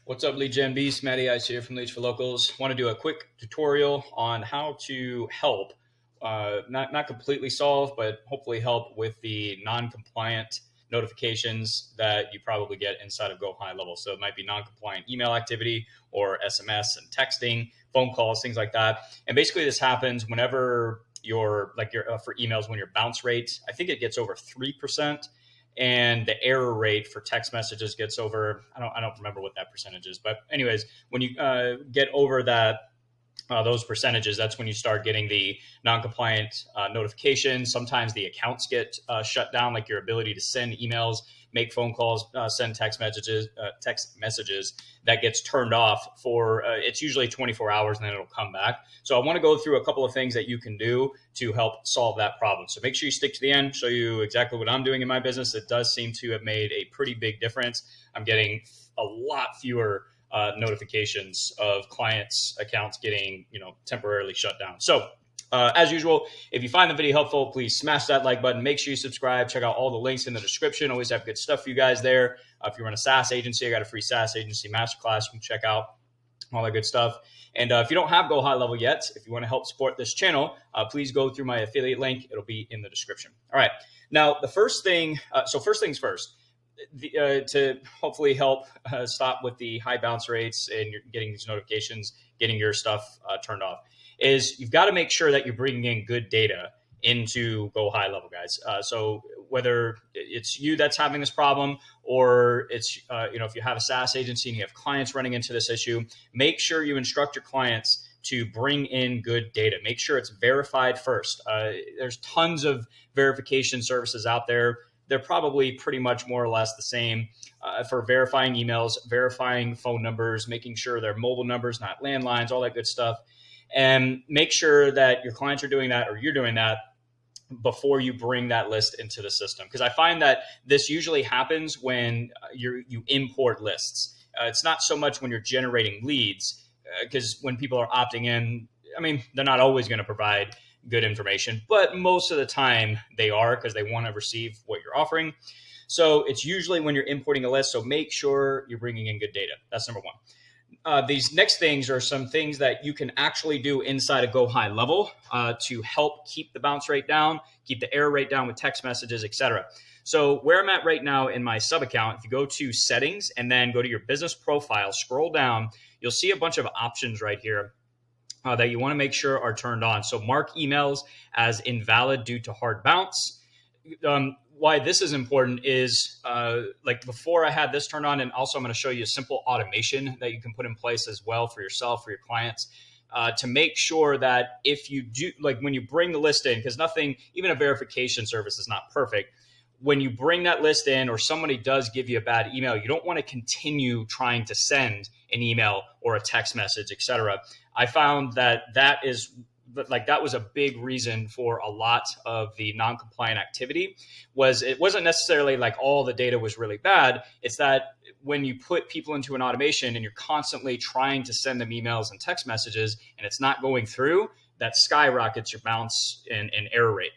What's up, Lead Gen Beast? Matty Ice here from Leads for Locals. Want to do a quick tutorial on how to help, not completely solve, but hopefully help with the non-compliant notifications that you probably get inside of GoHighLevel. So it might be non-compliant email activity or SMS and texting, phone calls, things like that. And basically this happens whenever for emails, when your bounce rate, I think it gets over 3%. And the error rate for text messages gets over, I don't remember what that percentage is, but anyways, when you get over those percentages, that's when you start getting the non-compliant notifications. Sometimes the accounts get shut down, like your ability to send emails, make phone calls, send text messages. That gets turned off for it's usually 24 hours, and then it'll come back. So I want to go through a couple of things that you can do to help solve that problem. So make sure you stick to the end, show you exactly what I'm doing in my business. It does seem to have made a pretty big difference. I'm getting a lot fewer notifications of clients' accounts getting, temporarily shut down. So as usual, if you find the video helpful, please smash that like button. Make sure you subscribe. Check out all the links in the description. Always have good stuff for you guys there. If you run a SaaS agency, I got a free SaaS agency masterclass. You can check out all that good stuff. And if you don't have GoHighLevel yet, if you want to help support this channel, please go through my affiliate link. It'll be in the description. All right. Now, the first thing, first things first, to hopefully help stop with the high bounce rates and you're getting these notifications, getting your stuff turned off, is you've got to make sure that you're bringing in good data into GoHighLevel, guys. So whether it's you that's having this problem, or it's if you have a SaaS agency and you have clients running into this issue, make sure you instruct your clients to bring in good data. Make sure it's verified first. There's tons of verification services out there. They're probably pretty much more or less the same for verifying emails, verifying phone numbers, making sure they're mobile numbers, not landlines, all that good stuff. And make sure that your clients are doing that, or you're doing that, before you bring that list into the system. Because I find that this usually happens when you import lists. It's not so much when you're generating leads, because when people are opting in, they're not always going to provide good information, but most of the time they are, because they want to receive what you're offering. So it's usually when you're importing a list. So make sure you're bringing in good data. That's number one. These next things are some things that you can actually do inside of GoHighLevel to help keep the bounce rate down, keep the error rate down with text messages, etc. So where I'm at right now in my sub account, if you go to settings and then go to your business profile, scroll down, you'll see a bunch of options right here that you want to make sure are turned on. So mark emails as invalid due to hard bounce. Why this is important is before I had this turned on, and also I'm going to show you a simple automation that you can put in place as well for yourself, for your clients, to make sure that if you do, when you bring the list in, because even a verification service is not perfect. When you bring that list in, or somebody does give you a bad email, you don't want to continue trying to send an email or a text message, etc. I found that was a big reason for a lot of the non-compliant activity. It wasn't necessarily like all the data was really bad. It's that when you put people into an automation and you're constantly trying to send them emails and text messages and it's not going through, that skyrockets your bounce and error rate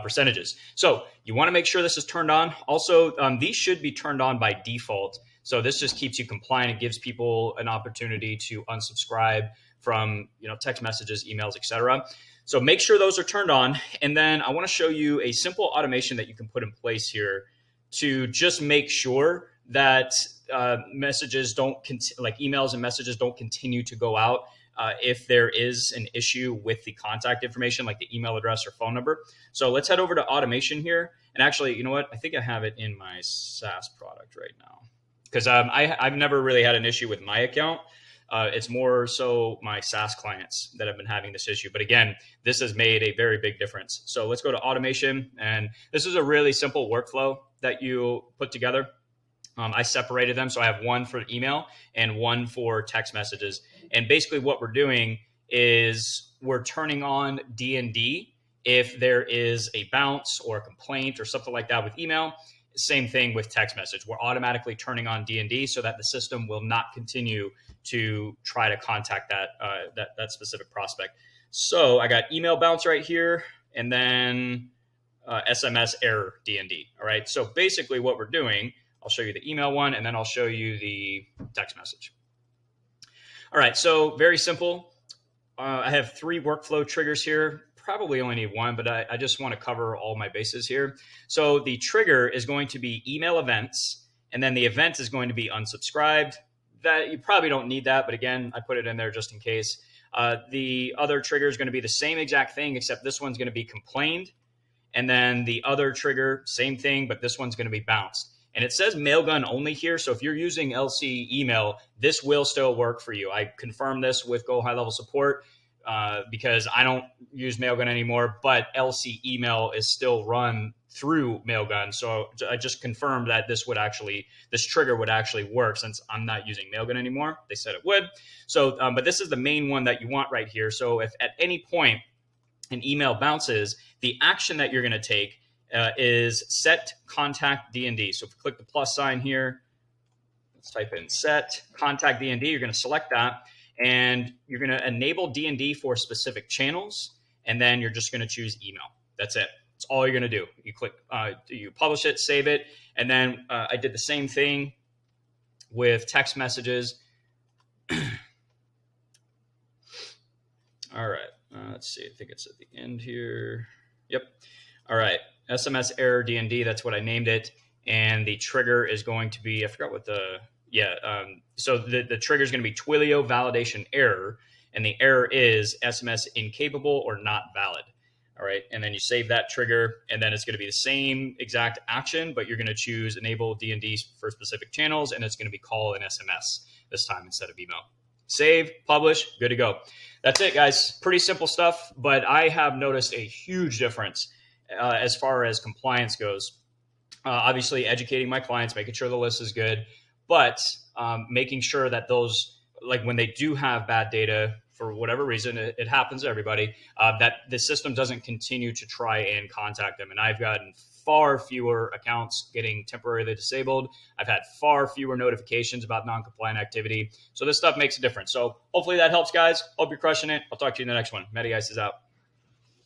percentages. So you want to make sure this is turned on. Also, these should be turned on by default. So this just keeps you compliant. It gives people an opportunity to unsubscribe from text messages, emails, etc. So make sure those are turned on. And then I want to show you a simple automation that you can put in place here to just make sure that emails and messages don't continue to go out if there is an issue with the contact information, like the email address or phone number. So let's head over to automation here. And actually, you know what? I think I have it in my SaaS product right now, because I've never really had an issue with my account. It's more so my SaaS clients that have been having this issue. But again, this has made a very big difference. So let's go to automation. And this is a really simple workflow that you put together. I separated them. So I have one for email and one for text messages. And basically what we're doing is we're turning on D&D if there is a bounce or a complaint or something like that with email. Same thing with text message. We're automatically turning on D&D so that the system will not continue to try to contact that specific prospect. So I got email bounce right here, and then SMS error D&D. All right. So basically what we're doing I'll show you the email one, and then I'll show you the text message. All right, so very simple. I have 3 workflow triggers here. Probably only need 1, but I just want to cover all my bases here. So the trigger is going to be email events, and then the event is going to be unsubscribed. That you probably don't need that, but again, I put it in there just in case. The other trigger is going to be the same exact thing, except this one's going to be complained. And then the other trigger, same thing, but this one's going to be bounced. And it says Mailgun only here. So if you're using LC email, this will still work for you. I confirmed this with GoHighLevel support because I don't use Mailgun anymore, but LC email is still run through Mailgun. So I just confirmed that this trigger would actually work since I'm not using Mailgun anymore. They said it would. So, but this is the main one that you want right here. So if at any point an email bounces, the action that you're going to take is set contact DND. So if you click the plus sign here, let's type in set contact DND. You're going to select that, and you're going to enable DND for specific channels, and then you're just going to choose email. That's it. That's all you're going to do. You click, you publish it, save it, and then I did the same thing with text messages. All right. Let's see. I think it's at the end here. Yep. All right. SMS error DND. That's what I named it. And the trigger is going to be, I forgot what so the trigger is going to be Twilio validation error. And the error is SMS incapable or not valid. All right. And then you save that trigger, and then it's going to be the same exact action, but you're going to choose enable DND for specific channels, and it's going to be call an SMS this time instead of email. Save, publish, good to go. That's it, guys. Pretty simple stuff, but I have noticed a huge difference as far as compliance goes. Obviously, educating my clients, making sure the list is good, but making sure that those, like when they do have bad data, for whatever reason, it happens to everybody, that the system doesn't continue to try and contact them. And I've gotten far fewer accounts getting temporarily disabled. I've had far fewer notifications about non-compliant activity. So this stuff makes a difference. So hopefully that helps, guys. Hope you're crushing it. I'll talk to you in the next one. Matty Ice is out.